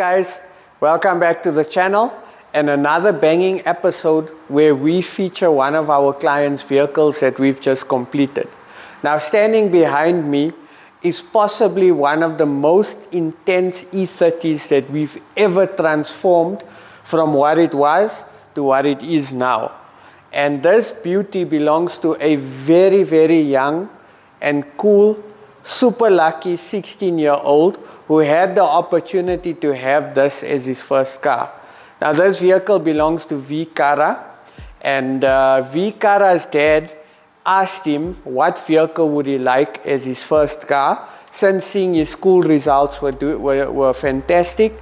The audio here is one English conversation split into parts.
guys, welcome back to the channel and another banging episode where we feature one of our clients' vehicles that we've just completed. Now standing behind me is possibly one of the most intense E30s that we've ever transformed from what it was to what it is now. And this beauty belongs to a very, very young and cool, super lucky 16-year-old who had the opportunity to have this as his first car. Now this vehicle belongs to V. Kara, and V. Kara's dad asked him what vehicle would he like as his first car, since seeing his school results were fantastic,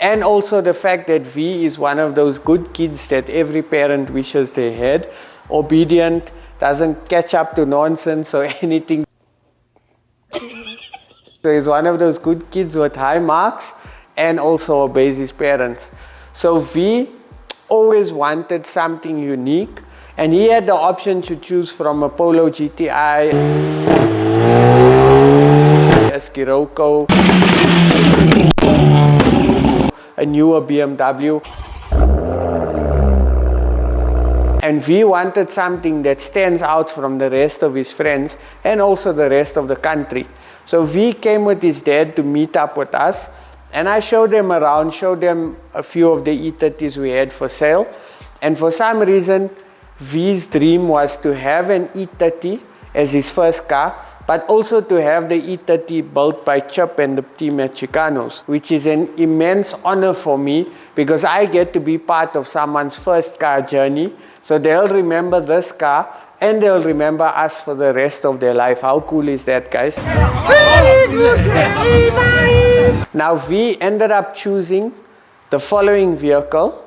and also the fact that V is one of those good kids that every parent wishes they had, obedient, doesn't catch up to nonsense or anything. So he's one of those good kids with high marks and also obeys his parents. So V always wanted something unique, and he had the option to choose from a Polo GTI, a Scirocco, a newer BMW. And V wanted something that stands out from the rest of his friends and also the rest of the country. So V came with his dad to meet up with us, and I showed them around, showed them a few of the E30s we had for sale. And for some reason, V's dream was to have an E30 as his first car, but also to have the E30 built by Chip and the team at Chicanos, which is an immense honor for me because I get to be part of someone's first car journey. So they'll remember this car and they'll remember us for the rest of their life. How cool is that, guys? Now V ended up choosing the following vehicle.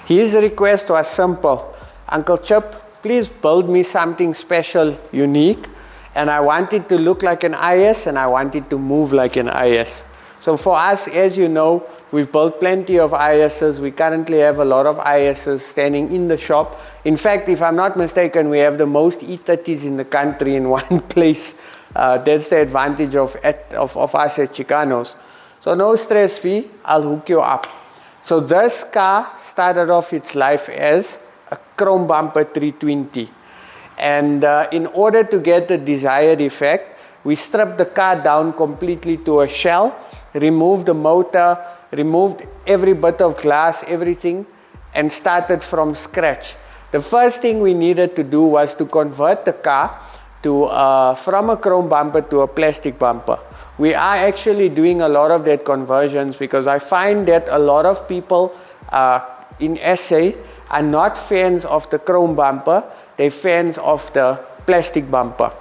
His request was simple. Uncle Chip, please build me something special, unique, and I want it to look like an IS and I want it to move like an IS. So for us, as you know, we've built plenty of ISs. We currently have a lot of ISs standing in the shop. In fact, if I'm not mistaken, we have the most E30s in the country in one place. That's the advantage of us at Chicanos. So no stress, V, I'll hook you up. So this car started off its life as a chrome bumper 320. And in order to get the desired effect, we stripped the car down completely to a shell, removed the motor, removed every bit of glass, everything, and started from scratch. The first thing we needed to do was to convert the car to, from a chrome bumper to a plastic bumper. We are actually doing a lot of that conversions because I find that a lot of people in SA are not fans of the chrome bumper, they're fans of the plastic bumper.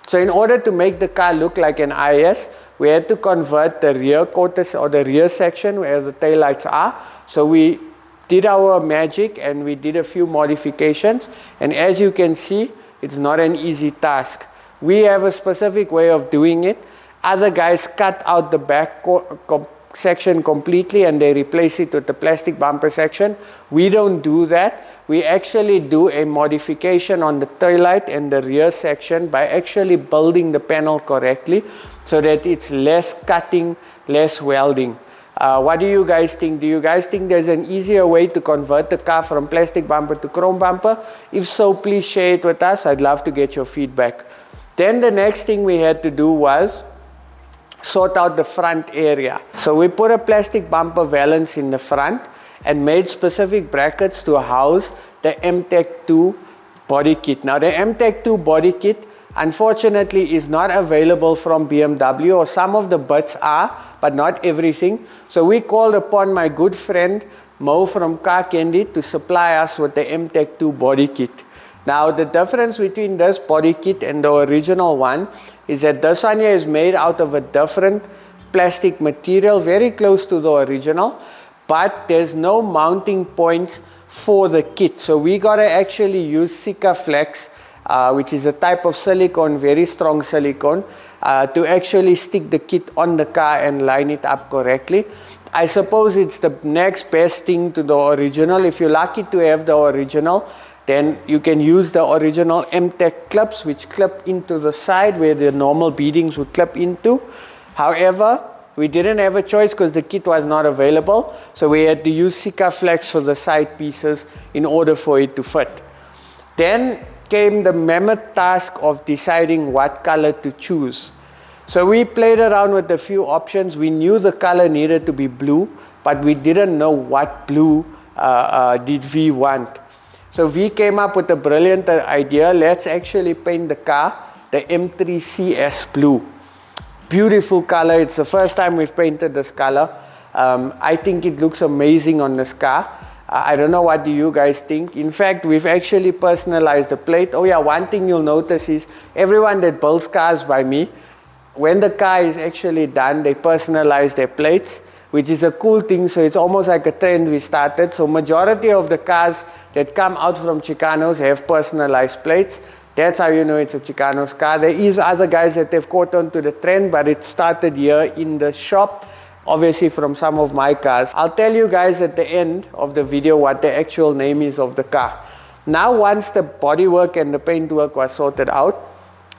So in order to make the car look like an IS, we had to convert the rear quarters or the rear section where the taillights are. So we did our magic and we did a few modifications, and as you can see, it's not an easy task. We have a specific way of doing it. Other guys cut out the back section completely and they replace it with the plastic bumper section. We don't do that. We actually do a modification on the taillight and the rear section by actually building the panel correctly so that it's less cutting, less welding. What do you guys think? Do you guys think there's an easier way to convert the car from plastic bumper to chrome bumper? If so, please share it with us. I'd love to get your feedback. Then the next thing we had to do was sort out the front area. So we put a plastic bumper valance in the front and made specific brackets to house the MTEC 2 body kit. Now the MTEC 2 body kit unfortunately is not available from BMW, or some of the bits are, but not everything. So we called upon my good friend Mo from Car Candy to supply us with the MTEC 2 body kit. Now the difference between this body kit and the original one is that this one here is made out of a different plastic material, very close to the original, but there's no mounting points for the kit. So we gotta actually use Sikaflex, which is a type of silicone, very strong silicone, to actually stick the kit on the car and line it up correctly. I suppose it's the next best thing to the original. If you're lucky to have the original, then you can use the original MTEC clips which clip into the side where the normal beadings would clip into. However, We didn't have a choice because the kit was not available. So we had to use Sikaflex for the side pieces in order for it to fit. Then came the mammoth task of deciding what color to choose. So we played around with a few options. We knew the color needed to be blue, but we didn't know what blue did V want. So V came up with a brilliant idea. Let's actually paint the car the M3 CS blue. Beautiful color. It's the first time we've painted this color. I think it looks amazing on this car. I don't know, what do you guys think? In fact, we've actually personalized the plate. Oh yeah, one thing you'll notice is everyone that builds cars by me, when the car is actually done, they personalize their plates, which is a cool thing. So it's almost like a trend we started. So majority of the cars that come out from Chicanos have personalized plates. That's how you know it's a Chicanos car. There is other guys that have caught on to the trend, but it started here in the shop, obviously from some of my cars. I'll tell you guys at the end of the video what the actual name is of the car. Now once the bodywork and the paintwork was sorted out,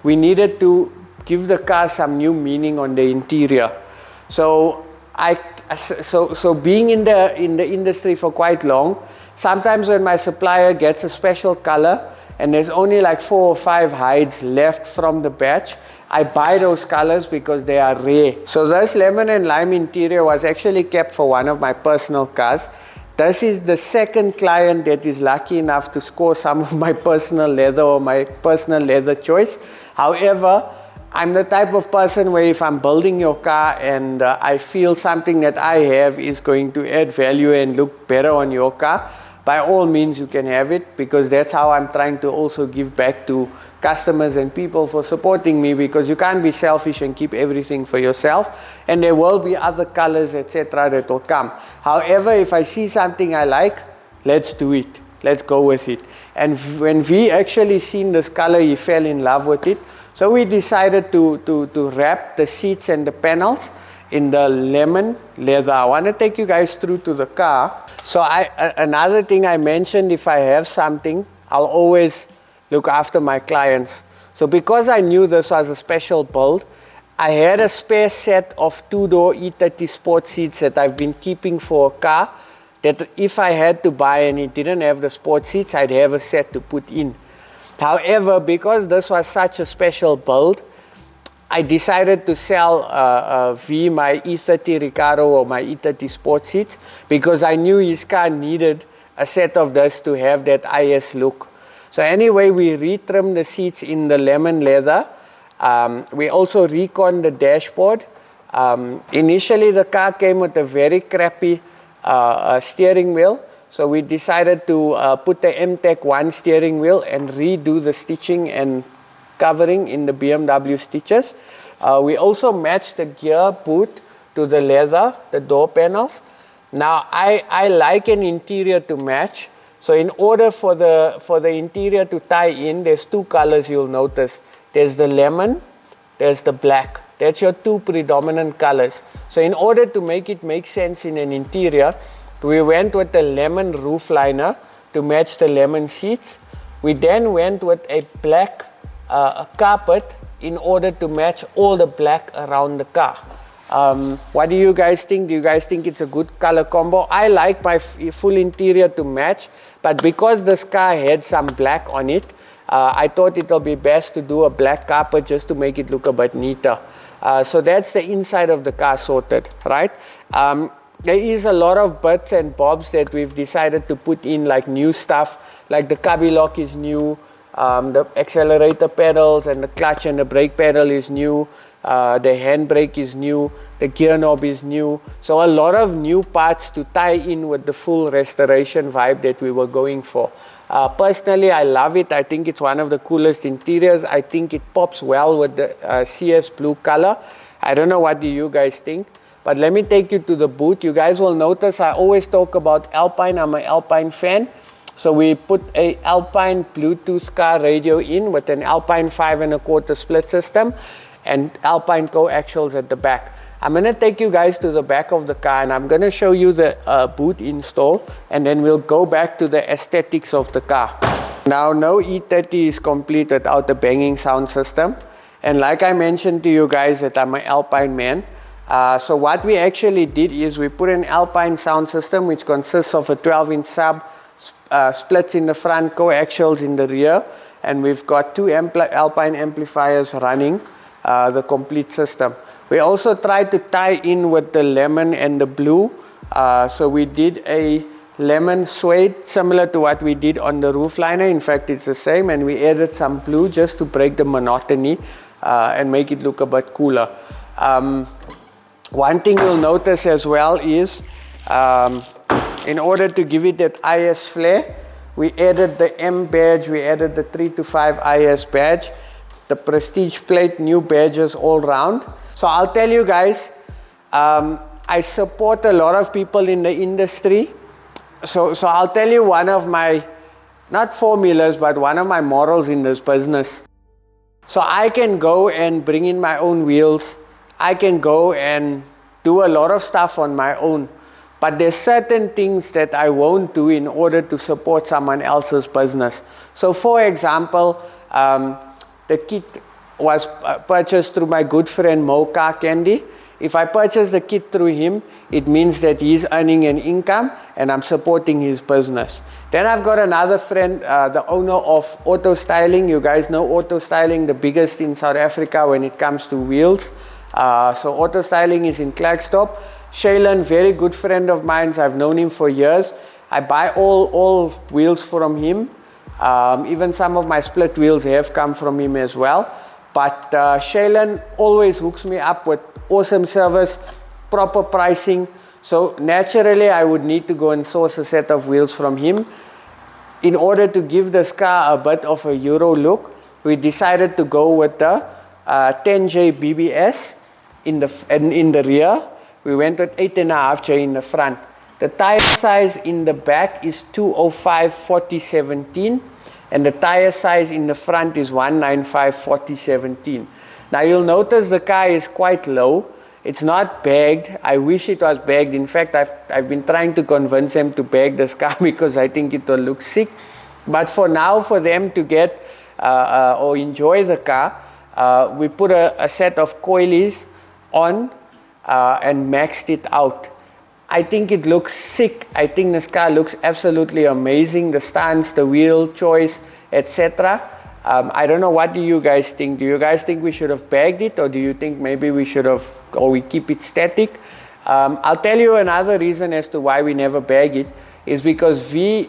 we needed to give the car some new meaning on the interior. So being in the industry for quite long, sometimes when my supplier gets a special color and there's only like 4 or 5 hides left from the batch, I buy those colors because they are rare. So this lemon and lime interior was actually kept for one of my personal cars. This is the second client that is lucky enough to score some of my personal leather or my personal leather choice. However, I'm the type of person where if I'm building your car and I feel something that I have is going to add value and look better on your car, by all means you can have it, because that's how I'm trying to also give back to customers and people for supporting me, because you can't be selfish and keep everything for yourself, and there will be other colors, etc. that will come. However, if I see something I like, let's do it, let's go with it. And when we actually seen this color, he fell in love with it. So we decided to wrap the seats and the panels in the lemon leather. I want to take you guys through to the car. So another thing I mentioned, if I have something, I'll always look after my clients. So because I knew this was a special build, I had a spare set of 2-door E30 sport seats that I've been keeping for a car, that if I had to buy and it didn't have the sport seats, I'd have a set to put in. However, because this was such a special build, I decided to sell my E30 Recaro or my E30 sport seats, because I knew his car needed a set of this to have that IS look. So anyway, we retrimmed the seats in the lemon leather. We also reconned the dashboard. Initially, the car came with a very crappy steering wheel. So we decided to put the M-Tech 1 steering wheel and redo the stitching and covering in the BMW stitches. We also matched the gear boot to the leather, the door panels. Now I like an interior to match. So in order for the interior to tie in, there's 2 colors you'll notice. There's the lemon, there's the black. That's your 2 predominant colors. So in order to make it make sense in an interior, we went with the lemon roof liner to match the lemon seats. We then went with a black carpet in order to match all the black around the car. What do you guys think? Do you guys think it's a good color combo? I like my full interior to match, but because this car had some black on it, I thought it will be best to do a black carpet just to make it look a bit neater. So that's the inside of the car sorted, right? There is a lot of bits and bobs that we've decided to put in, like new stuff, like the cubby lock is new, the accelerator pedals and the clutch and the brake pedal is new, the handbrake is new, the gear knob is new. So a lot of new parts to tie in with the full restoration vibe that we were going for. Personally, I love it. I think it's one of the coolest interiors. I think it pops well with the CS blue color. I don't know, what do you guys think? But let me take you to the boot. You guys will notice I always talk about Alpine. I'm an Alpine fan. So we put a Alpine Bluetooth car radio in with an Alpine 5 1/4 split system and Alpine coaxials at the back. I'm going to take you guys to the back of the car and I'm going to show you the boot install, and then we'll go back to the aesthetics of the car. Now, no E30 is complete without a banging sound system. And like I mentioned to you guys that I'm an Alpine man, So what we actually did is we put an Alpine sound system which consists of a 12-inch sub, splits in the front, coaxials in the rear, and we've got two Alpine amplifiers running the complete system. We also tried to tie in with the lemon and the blue. So we did a lemon suede similar to what we did on the roof liner. In fact, it's the same, and we added some blue just to break the monotony and make it look a bit cooler. One thing you'll notice as well is in order to give it that IS flair, we added the M badge, we added the 3 to 5 IS badge, the prestige plate, new badges all round. So I'll tell you guys, I support a lot of people in the industry. So I'll tell you one of my, not formulas, but one of my morals in this business. So I can go and bring in my own wheels. I can go and do a lot of stuff on my own. But there's certain things that I won't do in order to support someone else's business. So for example, the kit was purchased through my good friend Mo Car Candy. If I purchase the kit through him, it means that he's earning an income and I'm supporting his business. Then I've got another friend, the owner of Auto Styling. You guys know Auto Styling, the biggest in South Africa when it comes to wheels. So Auto Styling is in Klerksdorp. Shailen, very good friend of mine. I've known him for years. I buy all wheels from him. Even some of my split wheels have come from him as well. But Shailen always hooks me up with awesome service, proper pricing. So naturally, I would need to go and source a set of wheels from him. In order to give this car a bit of a Euro look, we decided to go with the 10J BBS in the rear. We went with 8.5J in the front. The tire size in the back is 205/40/17, and the tire size in the front is 195/40/17. Now you'll notice the car is quite low. It's not bagged. I wish it was bagged. In fact, I've been trying to convince them to bag this car because I think it will look sick. But for now, for them to get or enjoy the car, we put a set of coilies on and maxed it out. I think it looks sick. I think this car looks absolutely amazing. The stance, the wheel choice, etc. I don't know, what do you guys think? Do you guys think we should have bagged it, or do you think maybe we should have, or we keep it static? I'll tell you another reason as to why we never bag it is because V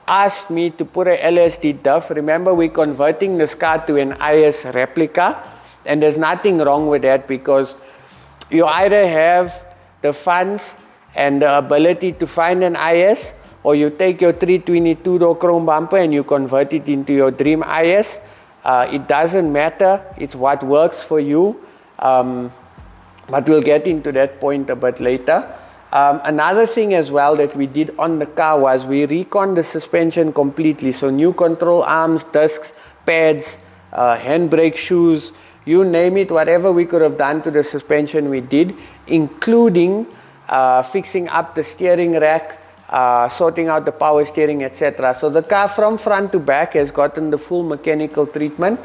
asked me to put a LSD DUF. Remember, we're converting this car to an IS replica, and there's nothing wrong with that because you either have the funds and the ability to find an IS, or you take your 322-door chrome bumper and you convert it into your dream IS. It doesn't matter. It's what works for you. But we'll get into that point a bit later. Another thing as well that we did on the car was we reconned the suspension completely. So new control arms, discs, pads, handbrake shoes, you name it, whatever we could have done to the suspension we did, including fixing up the steering rack, sorting out the power steering, etc. So the car from front to back has gotten the full mechanical treatment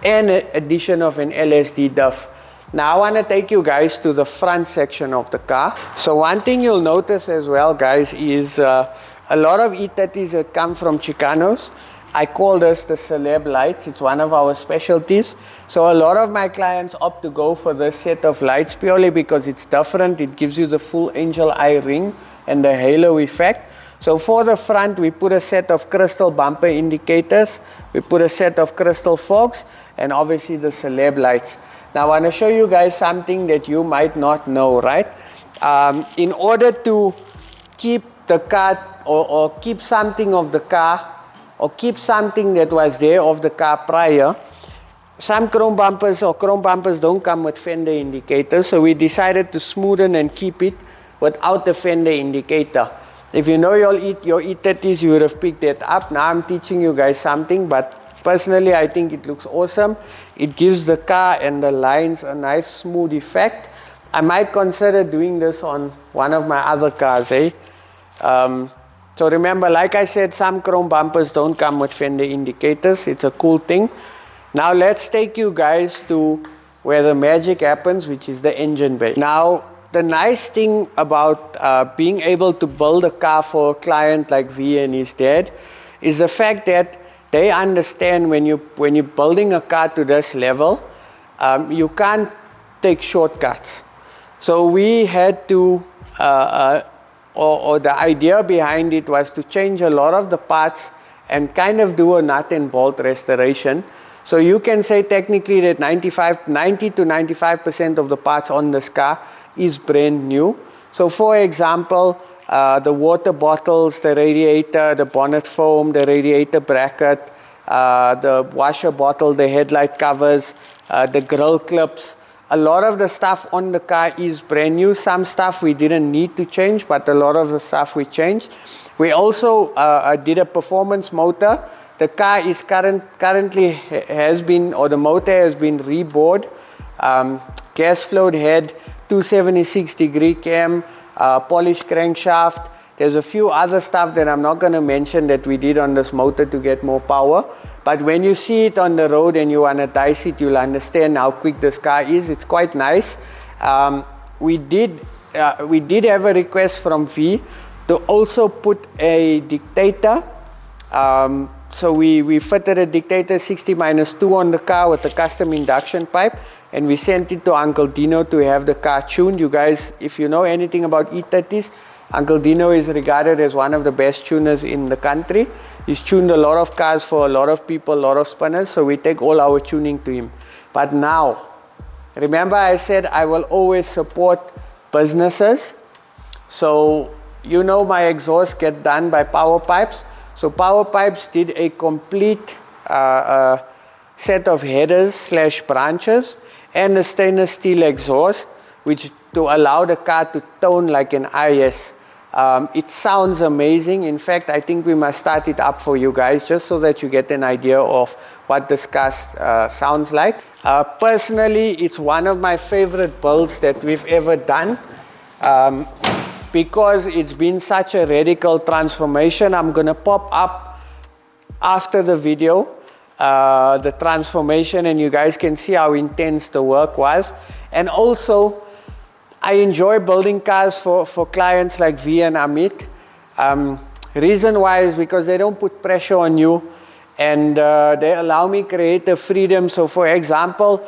and an addition of an LSD DUF. Now I want to take you guys to the front section of the car. So one thing you'll notice as well, guys, is a lot of E30s that come from Chicanos. I call this the celeb lights. It's one of our specialties. So a lot of my clients opt to go for this set of lights purely because it's different. It gives you the full angel eye ring and the halo effect. So for the front, we put a set of crystal bumper indicators. We put a set of crystal fogs and obviously the celeb lights. Now I want to show you guys something that you might not know, right? In order to keep the car or keep something of the car or keep something that was there of the car prior, some chrome bumpers or chrome bumpers don't come with fender indicators, so we decided to smoothen and keep it without the fender indicator. If you know your E30s, you would have picked that up. Now I'm teaching you guys something, but personally I think it looks awesome. It gives the car and the lines a nice smooth effect. I might consider doing this on one of my other cars, eh? So remember, like I said, some chrome bumpers don't come with fender indicators. It's a cool thing. Now let's take you guys to where the magic happens, which is the engine bay. Now, the nice thing about being able to build a car for a client like V and his dad is the fact that they understand when you're building a car to this level, you can't take shortcuts. So we had to, or the idea behind it was to change a lot of the parts and kind of do a nut and bolt restoration. So you can say technically that 90 to 95% of the parts on this car is brand new. So for example, the water bottles, the radiator, the bonnet foam, the radiator bracket, the washer bottle, the headlight covers, the grille clips. A lot of the stuff on the car is brand new. Some stuff we didn't need to change, but a lot of the stuff we changed. We also did a performance motor. The car is currently has been, or the motor has been rebored. Gas flowed head, 276-degree cam, polished crankshaft. There's a few other stuff that I'm not going to mention that we did on this motor to get more power. But when you see it on the road and you want to dice it, you'll understand how quick this car is. It's quite nice. We did have a request from V to also put a dictator. So we fitted a dictator 60-2 on the car with a custom induction pipe, and we sent it to Uncle Dino to have the car tuned. You guys, if you know anything about E30s, Uncle Dino is regarded as one of the best tuners in the country. He's tuned a lot of cars for a lot of people, a lot of spinners, so we take all our tuning to him. But now, remember I said I will always support businesses. So you know my exhaust get done by Power Pipes. So Power Pipes did a complete set of headers / branches and a stainless steel exhaust, which to allow the car to tone like an IS. It sounds amazing. In fact, I think we must start it up for you guys just so that you get an idea of what this car sounds like. Personally, it's one of my favorite builds that we've ever done. Because it's been such a radical transformation. I'm going to pop up after the video the transformation, and you guys can see how intense the work was. And also, I enjoy building cars for clients like V and Amit. Reason why is because they don't put pressure on you, and they allow me creative freedom. So for example,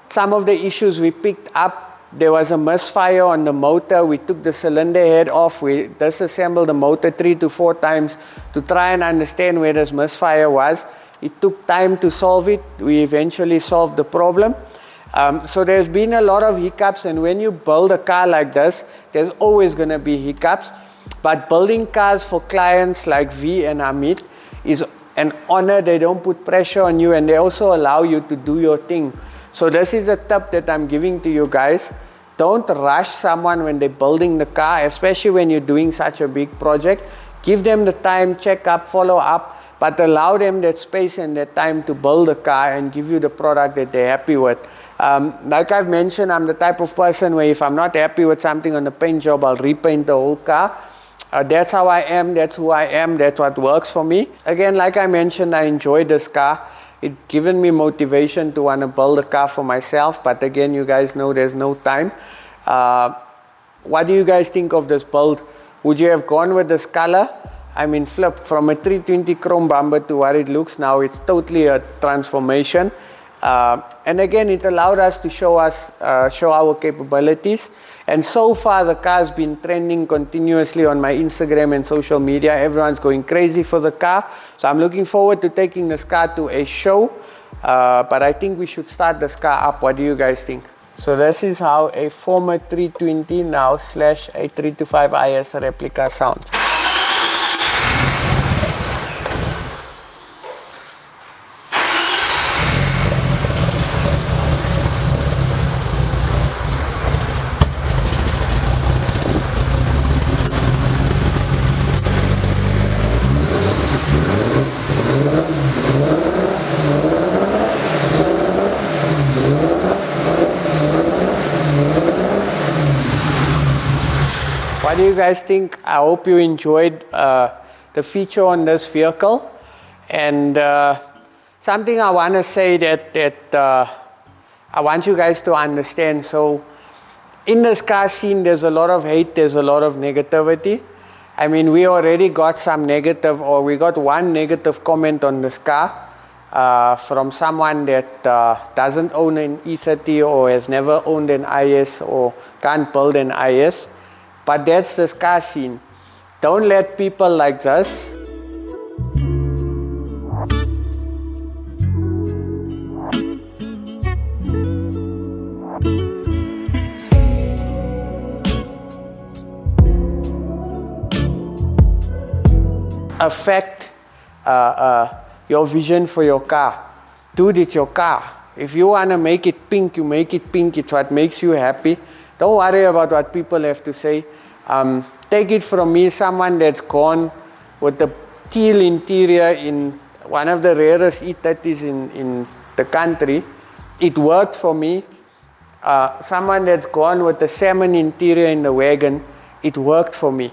some of the issues we picked up, there was a misfire on the motor. We took the cylinder head off. We disassembled the motor 3 to 4 times to try and understand where this misfire was. It took time to solve it. We eventually solved the problem. So there's been a lot of hiccups, and when you build a car like this, there's always going to be hiccups. But building cars for clients like V and Amit is an honor. They don't put pressure on you, and they also allow you to do your thing. So this is a tip that I'm giving to you guys. Don't rush someone when they're building the car, especially when you're doing such a big project. Give them the time, check up, follow up, but allow them that space and that time to build a car and give you the product that they're happy with. Like I've mentioned, I'm the type of person where if I'm not happy with something on the paint job, I'll repaint the whole car. That's how I am, that's who I am, that's what works for me. Again, like I mentioned, I enjoy this car. It's given me motivation to want to build a car for myself, but again, you guys know there's no time. What do you guys think of this build? Would you have gone with this color? I mean, flip from a 320 chrome bumper to what it looks now. It's totally a transformation. And again, it allowed us to show our capabilities. And so far, the car's been trending continuously on my Instagram and social media. Everyone's going crazy for the car. So I'm looking forward to taking this car to a show. But I think we should start this car up. What do you guys think? So this is how a former 320 now / a 325 IS replica sounds. What do you guys think? I hope you enjoyed the feature on this vehicle. And something I want to say that I want you guys to understand. So in this car scene, there's a lot of hate, there's a lot of negativity. I mean, we already got some negative, or we got one negative comment on this car from someone that doesn't own an E30 or has never owned an IS or can't build an IS. But that's this car scene. Don't let people like this affect your vision for your car. Dude, it's your car. If you want to make it pink, you make it pink. It's what makes you happy. Don't worry about what people have to say. Take it from me, someone that's gone with the teal interior in one of the rarest E30s in the country. It worked for me. Someone that's gone with the salmon interior in the wagon. It worked for me.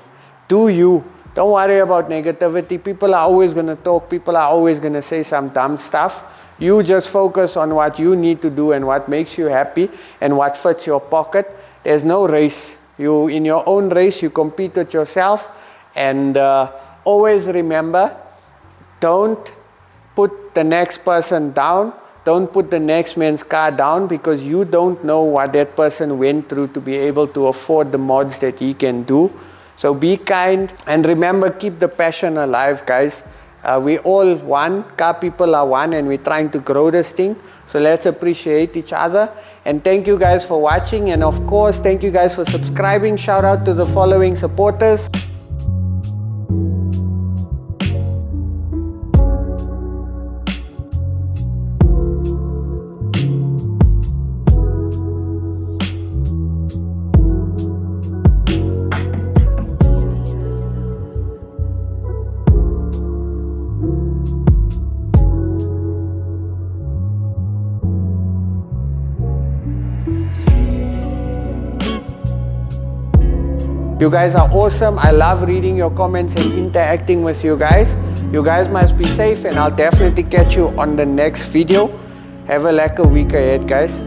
Do you. Don't worry about negativity. People are always going to talk. People are always going to say some dumb stuff. You just focus on what you need to do and what makes you happy and what fits your pocket. There's no race. You, in your own race, you compete with yourself. And always remember, don't put the next person down. Don't put the next man's car down, because you don't know what that person went through to be able to afford the mods that he can do. So be kind, and remember, keep the passion alive, guys. We all one, car people are one, and we're trying to grow this thing. So let's appreciate each other. And thank you guys for watching, and of course, thank you guys for subscribing. Shout out to the following supporters. You guys are awesome. I love reading your comments and interacting with you guys. You guys must be safe, and I'll definitely catch you on the next video. Have a lekker week ahead, guys.